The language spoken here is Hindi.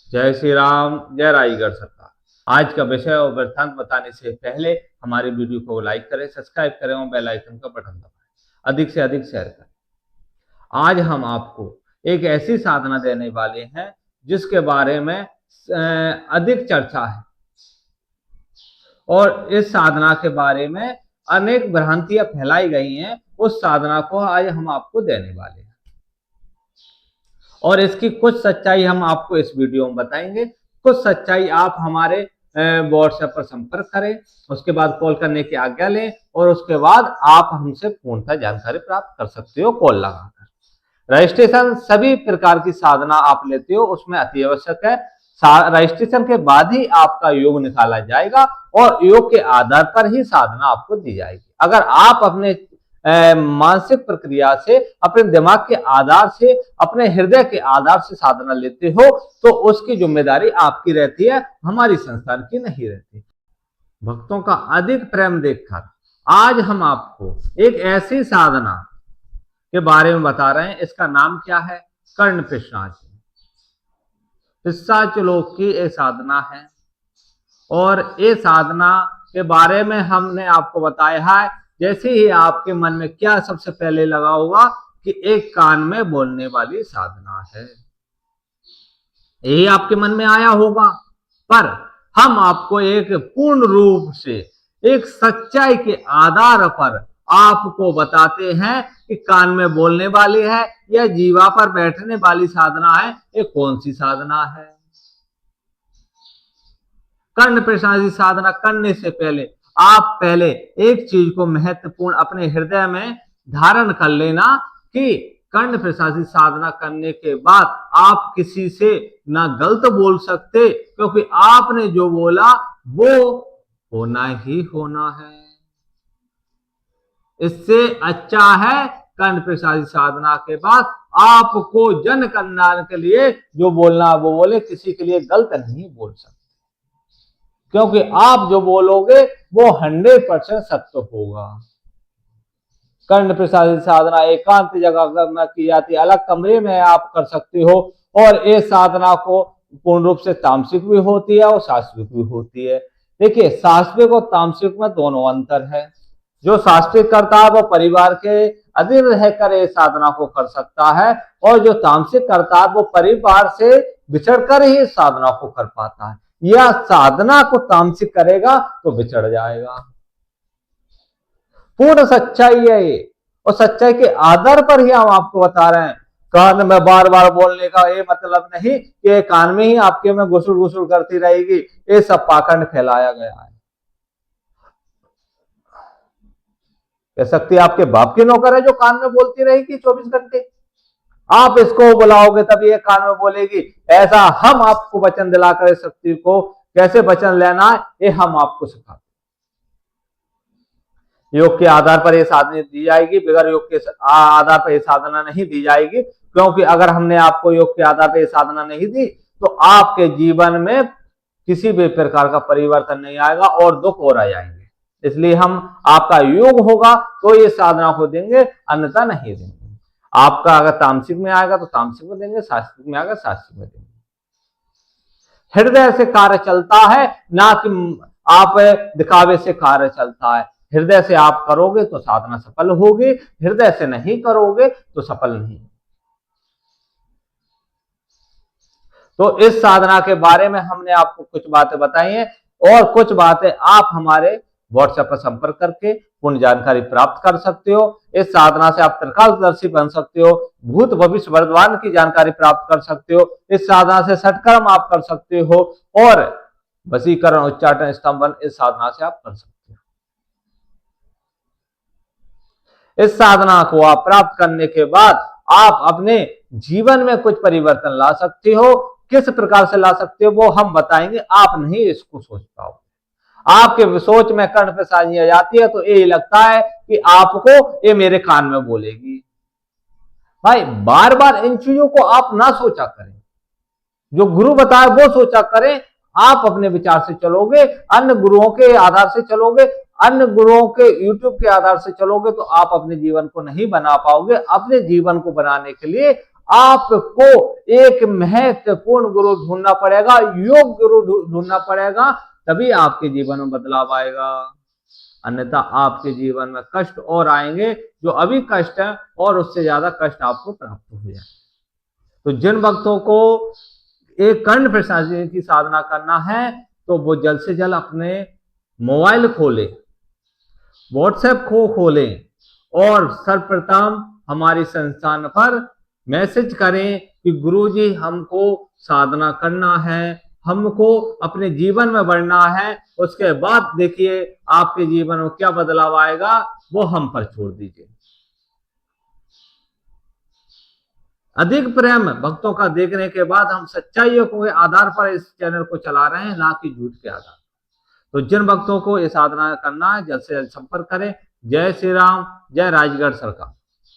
जय श्री राम, जय राईगढ़ सरकार। आज का विषय और वृत्तांत बताने से पहले हमारी वीडियो को लाइक करें, सब्सक्राइब करें और बेल आइकन का बटन दबाएं। अधिक से अधिक शेयर करें। आज हम आपको एक ऐसी साधना देने वाले हैं जिसके बारे में अधिक चर्चा है और इस साधना के बारे में अनेक भ्रांतियां फैलाई गई हैं। उस साधना को आज हम आपको देने वाले हैं और इसकी कुछ सच्चाई हम आपको इस वीडियो में बताएंगे। कुछ सच्चाई आप हमारे व्हाट्सएप पर संपर्क करें, उसके बाद कॉल करने की आज्ञा लें और उसके बाद आप हमसे पूर्णतः जानकारी प्राप्त कर सकते हो कॉल लगाकर। रजिस्ट्रेशन सभी प्रकार की साधना आप लेते हो उसमें अति आवश्यक है। रजिस्ट्रेशन के बाद ही आपका योग निकाला जाएगा और योग के आधार पर ही साधना आपको दी जाएगी। अगर आप अपने मानसिक प्रक्रिया से, अपने दिमाग के आधार से, अपने हृदय के आधार से साधना लेते हो तो उसकी जिम्मेदारी आपकी रहती है, हमारी संस्थान की नहीं रहती। भक्तों का अधिक प्रेम देखकर आज हम आपको एक ऐसी साधना के बारे में बता रहे हैं। इसका नाम क्या है? कर्ण पिशाच। पिशाच लोक की एक साधना है और ये साधना के बारे में हमने आपको बताया है। जैसे ही आपके मन में क्या सबसे पहले लगा होगा कि एक कान में बोलने वाली साधना है, यही आपके मन में आया होगा। पर हम आपको एक पूर्ण रूप से एक सच्चाई के आधार पर आपको बताते हैं कि कान में बोलने वाली है या जीवा पर बैठने वाली साधना है, ये कौन सी साधना है। कर्ण पिशाची साधना करने से पहले आप पहले एक चीज को महत्वपूर्ण अपने हृदय में धारण कर लेना कि कर्ण पिशाची साधना करने के बाद आप किसी से ना गलत बोल सकते, क्योंकि आपने जो बोला वो होना ही होना है। इससे अच्छा है कर्ण पिशाची साधना के बाद आपको जन कल्याण के लिए जो बोलना वो बोले, किसी के लिए गलत नहीं बोल सकते, क्योंकि आप जो बोलोगे वो 100% सत्य होगा। कर्ण पिशाची साधना एकांत जगह में की जाती है, अलग कमरे में आप कर सकते हो और ये साधना को पूर्ण रूप से तामसिक भी होती है और शास्त्रिक भी होती है। देखिए, शास्त्रिक और तामसिक में दोनों अंतर है। जो शास्त्रिक करता है वो परिवार के अधीन रहकर ये साधना को कर सकता है और जो तामसिक करता है वो परिवार से बिछड़कर ही साधना को कर पाता है। या साधना को तामसिक करेगा तो बिछड़ जाएगा। पूर्ण सच्चाई है ये और सच्चाई के आधार पर ही हम आपको बता रहे हैं। कान में बार बार बोलने का ये मतलब नहीं कि कान में ही आपके में घुसुर घुसुर करती रहेगी। ये सब पाखंड फैलाया गया है। कह सकती आपके बाप की नौकर है जो कान में बोलती रहेगी 24 घंटे। आप इसको बुलाओगे तब ये कान में बोलेगी। ऐसा हम आपको वचन दिलाकर शक्ति को कैसे वचन लेना है ये हम आपको सिखाते। योग के आधार पर यह साधना दी जाएगी, बगैर योग के आधार पर यह साधना नहीं दी जाएगी। क्योंकि अगर हमने आपको योग के आधार पर यह साधना नहीं दी तो आपके जीवन में किसी भी प्रकार का परिवर्तन नहीं आएगा और दुख और आ जाएंगे। इसलिए हम आपका योग होगा तो ये साधना को देंगे, अन्यथा नहीं देंगे। आपका अगर तामसिक में आएगा तो तामसिक में देंगे, शास्त्रिक में आएगा शास्त्रिक में देंगे। हृदय से कार्य चलता है, ना कि आप दिखावे से कार्य चलता है। हृदय से आप करोगे तो साधना सफल होगी, हृदय से नहीं करोगे तो सफल नहीं। तो इस साधना के बारे में हमने आपको कुछ बातें बताई हैं और कुछ बातें आप हमारे व्हाट्सएप पर संपर्क करके पूर्ण जानकारी प्राप्त कर सकते हो। इस साधना से आप त्रिकालदर्शी बन सकते हो, भूत भविष्य वर्तमान की जानकारी प्राप्त कर सकते हो। इस साधना से षटकर्म आप कर सकते हो और वशीकरण, उच्चाटन, स्तंभन इस साधना से आप कर सकते हो। इस साधना को आप प्राप्त करने के बाद आप अपने जीवन में कुछ परिवर्तन ला सकते हो। किस प्रकार से ला सकते हो वो हम बताएंगे, आप नहीं इसको सोच पाओगे। आपके सोच में कर्ण पिशाची आ जाती है तो ये लगता है कि आपको ये मेरे कान में बोलेगी। भाई बार बार इन चीजों को आप ना सोचा करें, जो गुरु बताए वो सोचा करें। आप अपने विचार से चलोगे, अन्य गुरुओं के आधार से चलोगे, अन्य गुरुओं के यूट्यूब के आधार से चलोगे तो आप अपने जीवन को नहीं बना पाओगे। अपने जीवन को बनाने के लिए आपको एक महत्वपूर्ण गुरु ढूंढना पड़ेगा, योग गुरु ढूंढना पड़ेगा, तभी आपके जीवन में बदलाव आएगा। अन्यथा आपके जीवन में कष्ट और आएंगे, जो अभी कष्ट है और उससे ज्यादा कष्ट आपको प्राप्त हो जाए। तो जिन भक्तों को एक कर्ण प्रसाद की साधना करना है तो वो जल्द से जल्द अपने मोबाइल खोले, व्हाट्सएप को खोलें और सर्वप्रथम हमारी संस्थान पर मैसेज करें कि गुरुजी हमको साधना करना है, हमको अपने जीवन में बढ़ना है। उसके बाद देखिए आपके जीवन में क्या बदलाव आएगा, वो हम पर छोड़ दीजिए। अधिक प्रेम भक्तों का देखने के बाद हम सच्चाइयों के आधार पर इस चैनल को चला रहे हैं, ना कि झूठ के आधार। तो जिन भक्तों को ये साधना करना है जल्द से जल्द संपर्क करें। जय श्री राम, जय राजगढ़ सरकार।